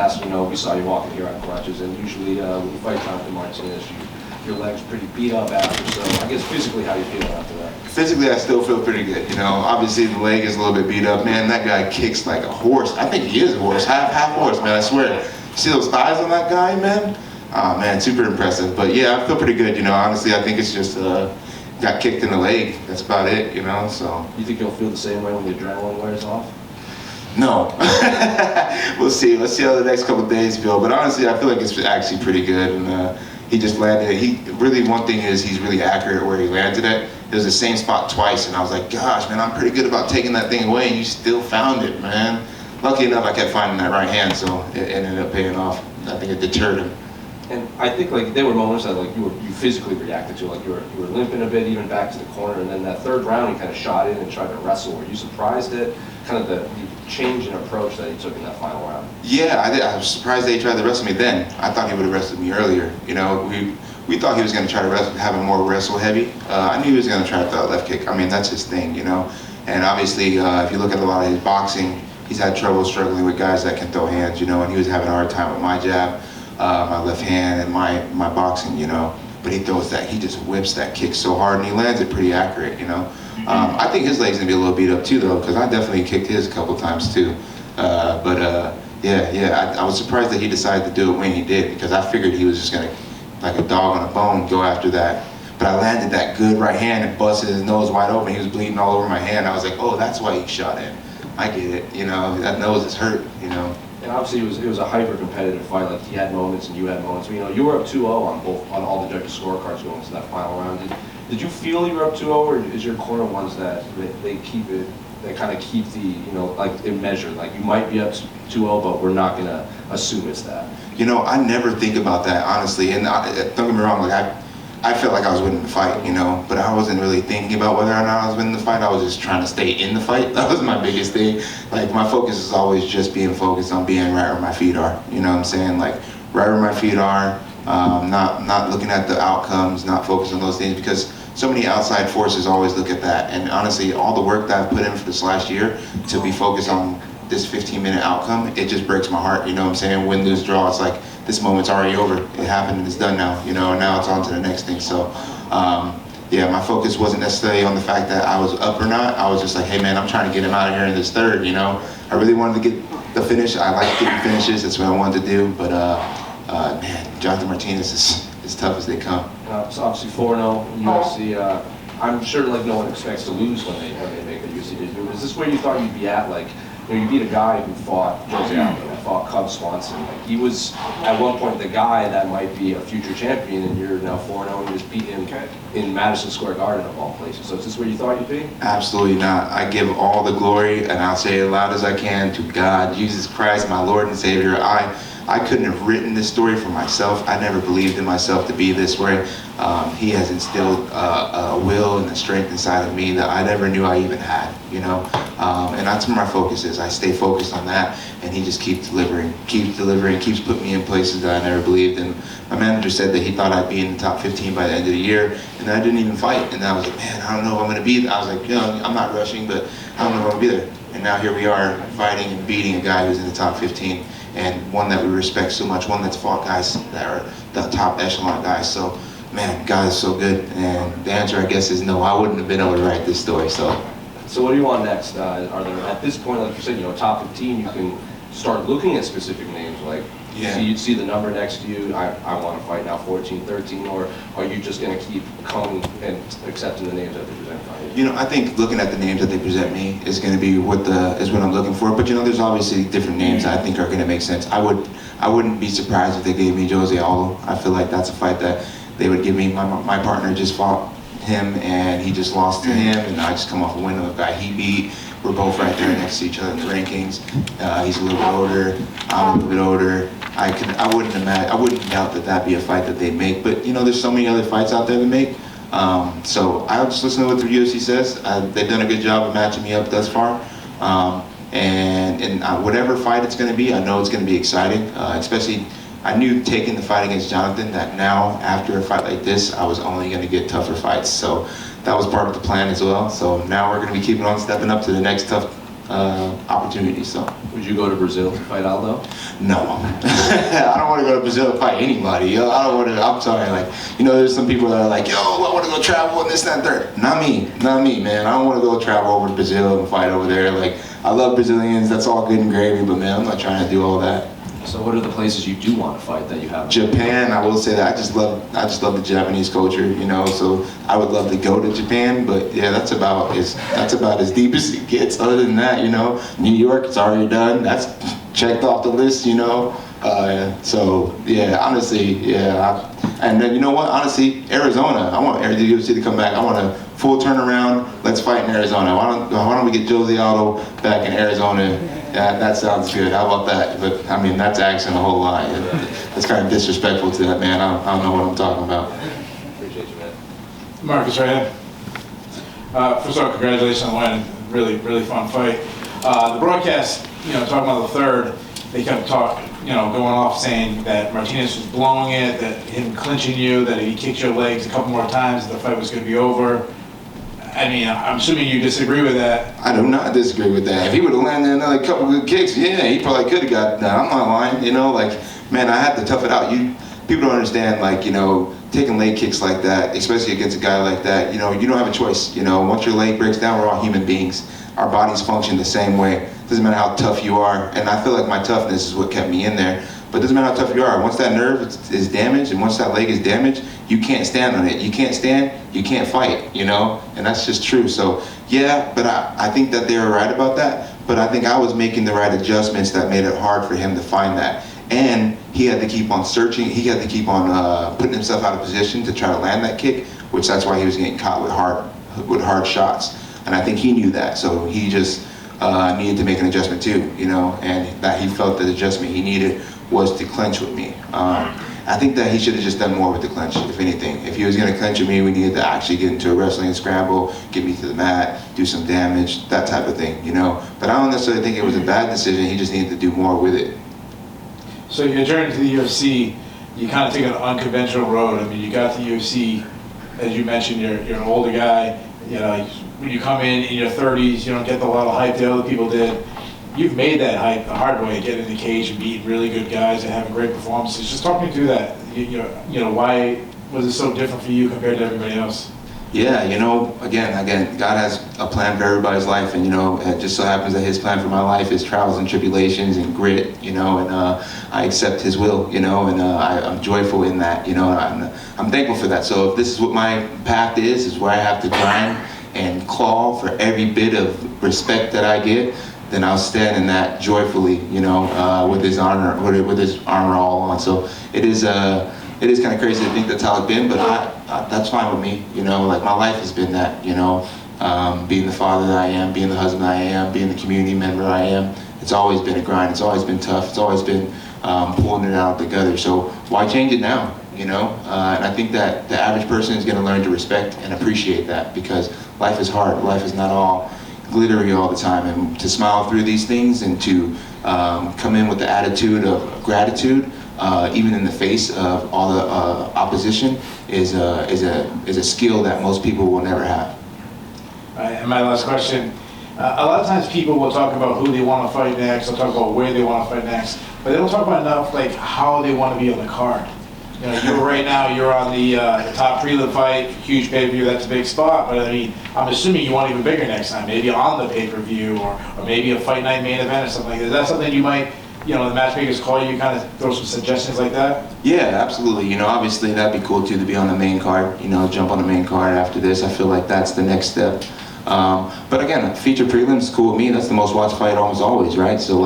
past, we saw you walking here on crutches, and usually when you fight Jonathan Martinez, your leg's pretty beat up after. So I guess physically, how you feeling after that? Physically, I still feel pretty good. Obviously the leg is a little bit beat up. Man, that guy kicks like a horse. I think he is a horse, half horse, man. I swear. See those thighs on that guy, man? Oh man, super impressive. But yeah, I feel pretty good. Honestly, I think it's just got kicked in the leg. That's about it. So. You think you'll feel the same way when the adrenaline wears off? No. We'll see. Let's see how the next couple of days feel. But honestly, I feel like it's actually pretty good. And he just landed it. One thing is he's really accurate where he landed it. It was the same spot twice, and I was like, gosh, man, I'm pretty good about taking that thing away, and you still found it, man. Lucky enough, I kept finding that right hand, so it ended up paying off. I think it deterred him. And I think there were moments that you physically reacted to, you were limping a bit, even back to the corner, and then that third round he kind of shot in and tried to wrestle. Were you surprised at kind of the change in approach that he took in that final round? Yeah, I was surprised that he tried to wrestle me then. I thought he would have wrestled me earlier. We thought he was going to try to have him more wrestle heavy. I knew he was going to try the left kick. I mean, that's his thing, And obviously, if you look at a lot of his boxing, he's had trouble struggling with guys that can throw hands, and he was having a hard time with my jab, my left hand, and my boxing, But he just whips that kick so hard, and he lands it pretty accurate, I think his leg's gonna be a little beat up too, though, because I definitely kicked his a couple times too. I was surprised that he decided to do it when he did, because I figured he was just gonna, like a dog on a bone, go after that. But I landed that good right hand and busted his nose wide open. He was bleeding all over my hand. I was like, oh, that's why he shot in. I get it, that nose is hurt, And obviously it was a hyper-competitive fight. Like, he had moments and you had moments. You were up 2-0 on all the judges' scorecards going into that final round. Did you feel you were up 2-0, or is your corner ones that they keep it? They kind of keep the it measured. Like, you might be up 2-0, but we're not gonna assume it's that. I never think about that, honestly. And don't get me wrong, I felt like I was winning the fight, but I wasn't really thinking about whether or not I was winning the fight. I was just trying to stay in the fight. That was my biggest thing. Like, my focus is always just being focused on being right where my feet are. You know what I'm saying? Like, right where my feet are, not looking at the outcomes, not focused on those things, because so many outside forces always look at that. And honestly, all the work that I've put in for this last year to be focused on this 15-minute outcome, it just breaks my heart. You know what I'm saying? Win, lose, draw. It's like, this moment's already over. It happened and it's done now, and now it's on to the next thing. So, my focus wasn't necessarily on the fact that I was up or not. I was just like, hey man, I'm trying to get him out of here in this third, I really wanted to get the finish. I like getting finishes. That's what I wanted to do. But, man, Jonathan Martinez is as tough as they come. So obviously 4-0 UFC. I'm sure no one expects to lose when they make the UFC debut. Is this where you thought you'd be at? You beat a guy who fought Jose Aldo, who fought Cub Swanson. He was at one point the guy that might be a future champion, and you're now 4-0 and you just beat him in Madison Square Garden of all places. So is this where you thought you'd be? Absolutely not. I give all the glory, and I'll say it as loud as I can, to God, Jesus Christ, my Lord and Savior. I couldn't have written this story for myself. I never believed in myself to be this way. He has instilled a will and a strength inside of me that I never knew I even had, and that's where my focus is. I stay focused on that, and he just keeps delivering, keeps putting me in places that I never believed. And my manager said that he thought I'd be in the top 15 by the end of the year, and I didn't even fight. And I was like, man, I don't know if I'm going to be there. I was like, I'm not rushing, but I don't know if I'm going to be there. And now here we are, fighting and beating a guy who's in the top 15, and one that we respect so much, one that's fought guys that are the top echelon guys. So, man, God is so good. And the answer, I guess, is no. I wouldn't have been able to write this story. So what do you want next? Are there, at this point, like you said, top 15, you can start looking at specific names, you'd see the number next to you, I want to fight now 14, 13, or are you just going to keep coming and accepting the names that they present for you? I think looking at the names that they present me is going to be what I'm looking for. But there's obviously different names that I think are going to make sense. I wouldn't be surprised if they gave me Jose Aldo. I feel like that's a fight that they would give me. My partner just fought him, and he just lost to him, and I just come off a win of a guy he beat. We're both right there next to each other in the rankings. He's a little bit older. I'm a little bit older. I wouldn't doubt that that'd be a fight that they'd make. But there's so many other fights out there to make. So I'll just listen to what the UFC says. They've done a good job of matching me up thus far. And whatever fight it's going to be, I know it's going to be exciting. Especially, I knew taking the fight against Jonathan that now, after a fight like this, I was only going to get tougher fights. So that was part of the plan as well. So now we're going to be keeping on stepping up to the next tough opportunities. So. Would you go to Brazil to fight Aldo? No, I don't want to go to Brazil to fight anybody. Yo, I don't want to. I'm sorry. Like, there's some people that are like, yo, I want to go travel and this, that, and third. Not me, man. I don't want to go travel over to Brazil and fight over there. Like, I love Brazilians. That's all good and gravy, but man, I'm not trying to do all that. So what are the places you do want to fight that you haven't? Japan, I will say that I just love the Japanese culture, so I would love to go to Japan, but yeah, that's about as deep as it gets. Other than that, New York, it's already done. That's checked off the list, so yeah, honestly, yeah. And then honestly, Arizona. I want the UFC to come back. I want a full turnaround. Let's fight in Arizona. Why don't we get Jose Aldo back in Arizona? That sounds good. How about that? But I mean, that's asking a whole lot. That's kind of disrespectful to that man. I don't know what I'm talking about. Appreciate you, man. Marcus, right ahead. First of all, congratulations on winning. Really, really fun fight. The broadcast, talking about the third, they kept going off saying that Martinez was blowing it, that him clinching you, that if he kicked your legs a couple more times, the fight was going to be over. I mean, I'm assuming you disagree with that. I do not disagree with that. If he would have landed another couple good kicks, yeah, he probably could have got down. I'm not lying, man, I had to tough it out. People don't understand, taking leg kicks like that, especially against a guy like that, you don't have a choice. Once your leg breaks down, we're all human beings. Our bodies function the same way. Doesn't matter how tough you are, and I feel like my toughness is what kept me in there. But it doesn't matter how tough you are. Once that nerve is damaged, and once that leg is damaged, you can't stand on it. You can't stand, you can't fight, and that's just true. So yeah, but I think that they were right about that. But I think I was making the right adjustments that made it hard for him to find that. And he had to keep on searching. He had to keep on putting himself out of position to try to land that kick, which that's why he was getting caught with hard shots. And I think he knew that, so he just needed to make an adjustment too, and that he felt the adjustment he needed was to clinch with me. I think that he should have just done more with the clinch, if anything. If he was going to clinch with me, we needed to actually get into a wrestling scramble, get me to the mat, do some damage, that type of thing, But I don't necessarily think it was a bad decision. He just needed to do more with it. So your journey to the UFC, you kind of took an unconventional road. I mean, you got to the UFC, as you mentioned, you're an older guy. When you come in your 30s, you don't get a lot of hype that other people did. You've made that hype the hard way, getting in the cage and beating really good guys and having great performances. Just talk me through that. Why was it so different for you compared to everybody else? Yeah, again, God has a plan for everybody's life, and it just so happens that His plan for my life is trials and tribulations and grit, and I accept His will, and I'm joyful in that, I'm thankful for that. So if this is what my path is where I have to grind and claw for every bit of respect that I get, then I'll stand in that joyfully, with His honor, with His armor all on. So it is kind of crazy to think that's how it's been, but that's fine with me, my life has been that, being the father that I am, being the husband I am, being the community member I am. It's always been a grind. It's always been tough. It's always been pulling it out together. So why change it now? And I think that the average person is going to learn to respect and appreciate that, because life is hard. Life is not all glittery all the time, and to smile through these things and to come in with the attitude of gratitude, even in the face of all the opposition, is a skill that most people will never have. All right, and my last question. A lot of times people will talk about who they want to fight next, they'll talk about where they want to fight next, but they don't talk about enough how they want to be on the card. Right now you're on the top prelim fight, huge pay-per-view, that's a big spot, but I mean, I'm assuming you want even bigger next time, maybe on the pay-per-view or maybe a fight night main event or something like that. Is that something you might, the matchmakers call you, kind of throw some suggestions like that? Yeah, absolutely. Obviously that'd be cool too, to be on the main card, jump on the main card after this. I feel like that's the next step. But again, feature prelims is cool with me. That's the most watched fight almost always, right? So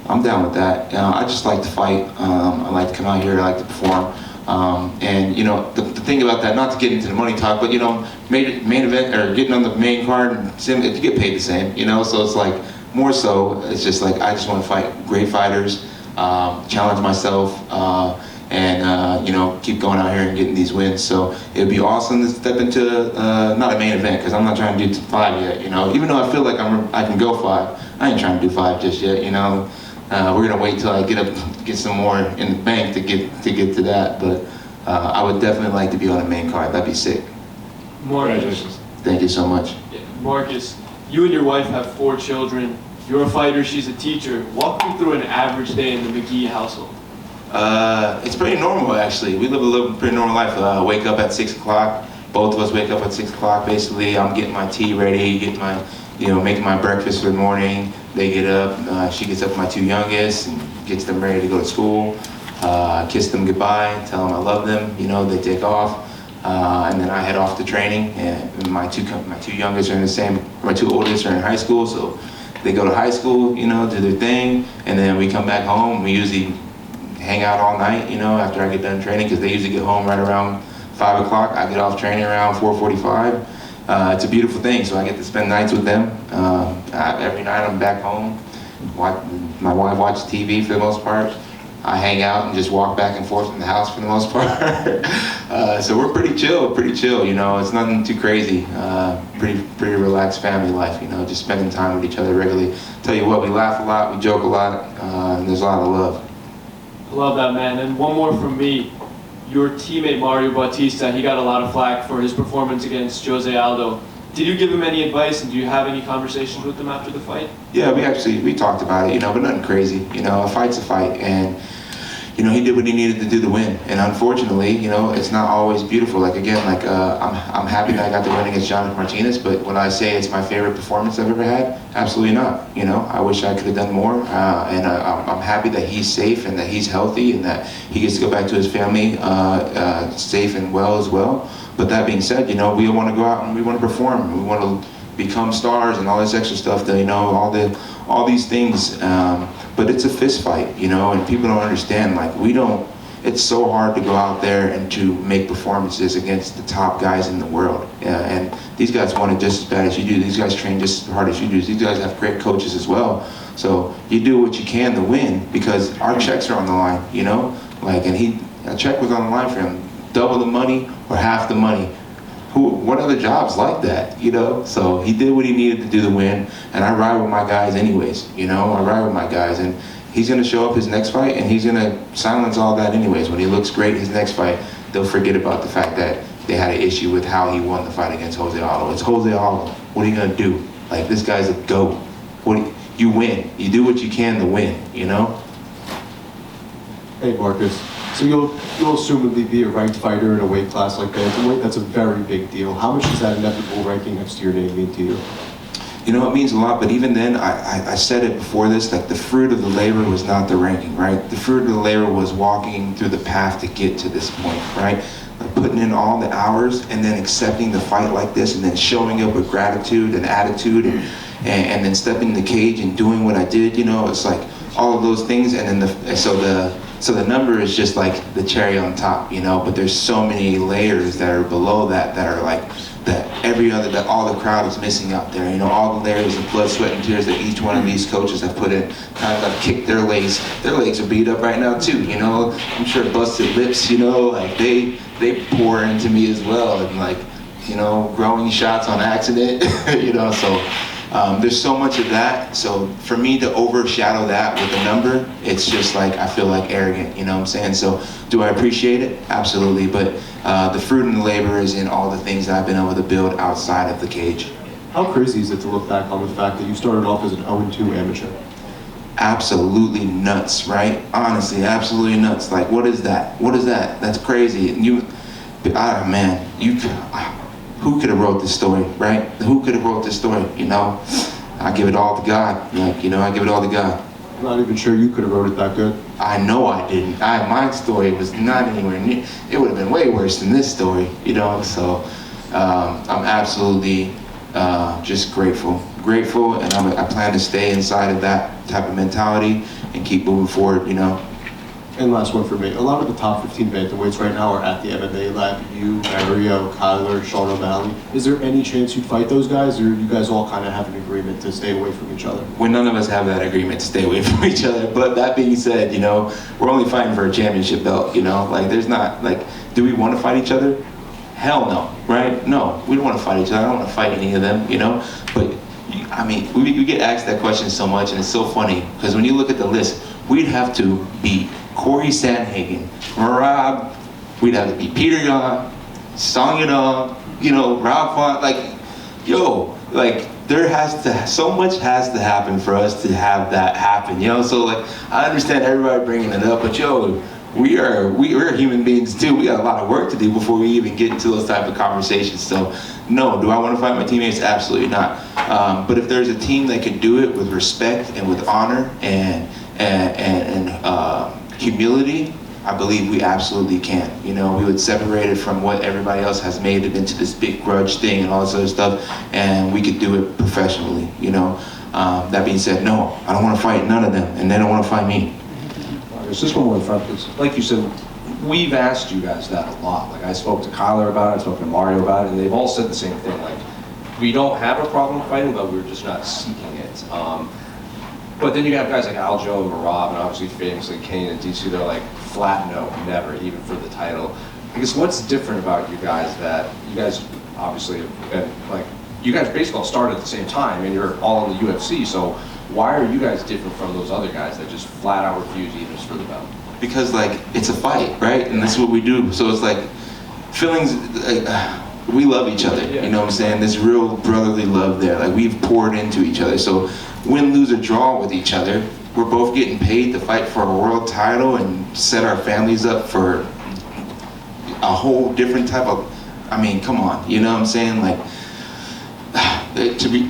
I'm down with that. I just like to fight. I like to come out here. I like to perform. And the thing about that, not to get into the money talk, but main event or getting on the main card, you get paid the same. So it's more so, it's just I just want to fight great fighters, challenge myself, and keep going out here and getting these wins. So it'd be awesome to step into not a main event, because I'm not trying to do 5 yet. Even though I feel like I can go 5, I ain't trying to do 5 just yet. We're gonna wait till I get some more in the bank to get to that. But I would definitely like to be on a main card. That'd be sick. Congratulations. Thank you so much. Yeah. Marcus, you and your wife have 4 children. You're a fighter, she's a teacher. Walk me through an average day in the McGhee household. It's pretty normal, actually. We live a pretty normal life. Wake up at 6 o'clock. Both of us wake up at 6 o'clock. Basically, I'm getting my tea ready, making my breakfast for the morning. They get up. She gets up with my two youngest and gets them ready to go to school. Kiss them goodbye, tell them I love them. They take off. And then I head off to training. And my two youngest are in the same. My two oldest are in high school, so they go to high school. Do their thing, and then we come back home. We usually hang out all night. After I get done training, because they usually get home right around 5 o'clock. I get off training around 4:45. It's a beautiful thing, so I get to spend nights with them. Every night I'm back home. My wife watches TV for the most part. I hang out and just walk back and forth in the house for the most part. So we're pretty chill. It's nothing too crazy. Pretty relaxed family life. Just spending time with each other regularly. Tell you what, we laugh a lot, we joke a lot, and there's a lot of love. I love that, man. And one more from me. Your teammate Mario Bautista, he got a lot of flack for his performance against Jose Aldo. Did you give him any advice, and do you have any conversations with him after the fight? Yeah, we talked about it, but nothing crazy. A fight's a fight, and he did what he needed to do to win. And unfortunately, it's not always beautiful. I'm happy that I got the win against Jonathan Martinez, but when I say it's my favorite performance I've ever had, absolutely not. I wish I could have done more, and I'm happy that he's safe and that he's healthy and that he gets to go back to his family safe and well as well. But that being said, we want to go out and we want to perform. We want to become stars and all this extra stuff that, all these things. But it's a fist fight, and people don't understand. It's so hard to go out there and to make performances against the top guys in the world. And these guys want it just as bad as you do. These guys train just as hard as you do. These guys have great coaches as well. So you do what you can to win, because our checks are on the line, and a check was on the line for him. Double the money or half the money. What other jobs like that, So he did what he needed to do to win, and I ride with my guys anyways, I ride with my guys, and he's going to show up his next fight, and he's going to silence all that anyways. When he looks great his next fight, they'll forget about the fact that they had an issue with how he won the fight against Jose Aldo. It's Jose Aldo. What are you going to do? This guy's a GOAT. You win. You do what you can to win, Hey, Marcus. So you'll assumably be a ranked fighter in a weight class like bantamweight. That's a very big deal. How much does that inevitable ranking next to your name mean to you? It means a lot, but even then, I said it before this, the fruit of the labor was not the ranking, right? The fruit of the labor was walking through the path to get to this point, right? Putting in all the hours and then accepting the fight like this, and then showing up with gratitude and attitude, and then stepping in the cage and doing what I did, it's all of those things, and then so the number is just the cherry on top, but there's so many layers that are below that are that all the crowd is missing out there, all the layers of blood, sweat, and tears that each one of these coaches have put in, kind of kicked their legs are beat up right now too, I'm sure busted lips, they pour into me as well, and growing shots on accident, so there's so much of that. So for me to overshadow that with a number, it's just I feel arrogant, what I'm saying? So do I appreciate it? Absolutely. But the fruit and the labor is in all the things that I've been able to build outside of the cage. How crazy is it to look back on the fact that you started off as an 0-2 amateur? Absolutely nuts, right? Honestly, absolutely nuts. What is that? What is that? That's crazy. Who could have wrote this story, right? Who could have wrote this story, I give it all to God, I give it all to God. I'm not even sure you could have wrote it that good. I know I didn't. My story was not anywhere near, it would have been way worse than this story, so I'm absolutely just grateful, and I plan to stay inside of that type of mentality and keep moving forward, And last one for me. A lot of the top 15 bantamweights right now are at the MMA lab. You, Mario, Kyler, Sean O'Malley. Is there any chance you'd fight those guys, or you guys all kind of have an agreement to stay away from each other? Well, none of us have that agreement to stay away from each other. But that being said, we're only fighting for a championship belt, there's not, do we want to fight each other? Hell no, right? No, we don't want to fight each other. I don't want to fight any of them, But, we get asked that question so much, and it's so funny, because when you look at the list, we'd have to beat Corey Sandhagen, Merab, we'd have to beat Peter Yan, Song Yadong, Rob Font, so much has to happen for us to have that happen, you know? So like, I understand everybody bringing it up, but yo, we're human beings too. We got a lot of work to do before we even get into those type of conversations. So no, do I want to fight my teammates? Absolutely not. But if there's a team that can do it with respect and with honor and humility, I believe we absolutely can. You know, we would separate it from what everybody else has made it into this big grudge thing and all this other stuff, and we could do it professionally, you know. That being said, no, I don't want to fight none of them, and they don't want to fight me. There's this one more in front, because like you said, we've asked you guys that a lot. Like I spoke to Kyler about it, I spoke to Mario about it, and they've all said the same thing. Like, we don't have a problem fighting, but we're just not seeking it. But then you have guys like Aljo and Marab, and obviously famously Kane and DC, they're like, flat no, never, even for the title. I guess what's different about you guys that you guys obviously have been, like, you guys basically all started at the same time, and you're all in the UFC, so why are you guys different from those other guys that just flat out refuse even just for the belt? Because like, it's a fight, right? And that's what we do. So it's like, feelings, we love each other, you know what I'm saying? There's real brotherly love there. Like, we've poured into each other. So win, lose, or draw with each other, we're both getting paid to fight for a world title and set our families up for a whole different type of, I mean, come on, you know what I'm saying? Like,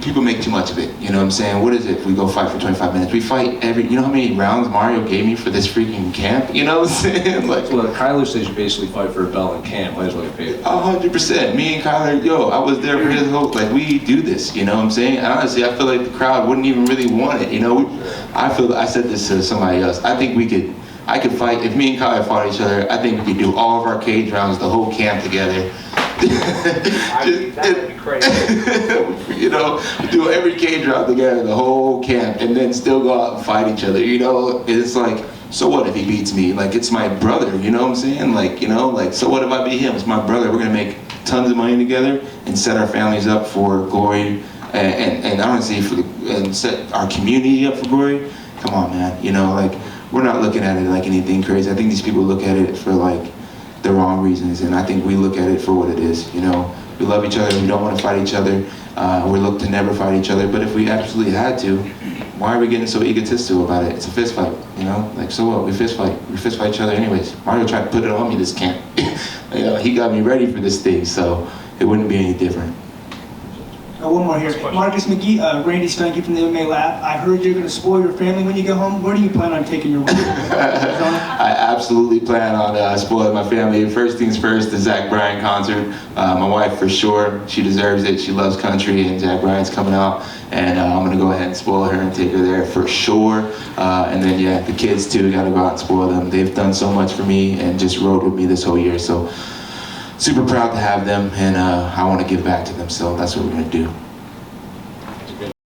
people make too much of it, you know what I'm saying? What is it if we go fight for 25 minutes? We fight you know how many rounds Mario gave me for this freaking camp? You know what I'm saying? Like, well, Kyler says you basically fight for a belt in camp, might as well get paid. 100%. Me and Kyler, yo, I was there for his whole, like, we do this, you know what I'm saying? And honestly, I feel like the crowd wouldn't even really want it, you know? I said this to somebody else, I could fight, if me and Kyler fought each other, I think we could do all of our cage rounds, the whole camp together. That would be crazy. You know, do every cage round together, the whole camp, and then still go out and fight each other, you know? It's like, so what if he beats me? Like, it's my brother, you know what I'm saying? Like, you know, like, so what if I beat him? It's my brother. We're gonna make tons of money together and set our families up for glory, and honestly, and set our community up for glory. Come on, man, you know, like, we're not looking at it like anything crazy. I think these people look at it for like the wrong reasons, and I think we look at it for what it is, you know? We love each other, we don't want to fight each other, we look to never fight each other, but if we absolutely had to, why are we getting so egotistical about it? It's a fist fight, you know? Like, so what? We fist fight each other anyways. Mario tried to put it on me this camp. You know, he got me ready for this thing, so it wouldn't be any different. One more here. Marcus McGhee, Randy Stanky from the MMA Lab. I heard you're going to spoil your family when you go home. Where do you plan on taking your wife? I absolutely plan on spoiling my family. First things first, the Zach Bryan concert. My wife, for sure, she deserves it. She loves country, and Zach Bryan's coming out. And I'm going to go ahead and spoil her and take her there for sure. And then, yeah, the kids, too, got to go out and spoil them. They've done so much for me and just rode with me this whole year. So super proud to have them, and I want to give back to them, so that's what we're going to do.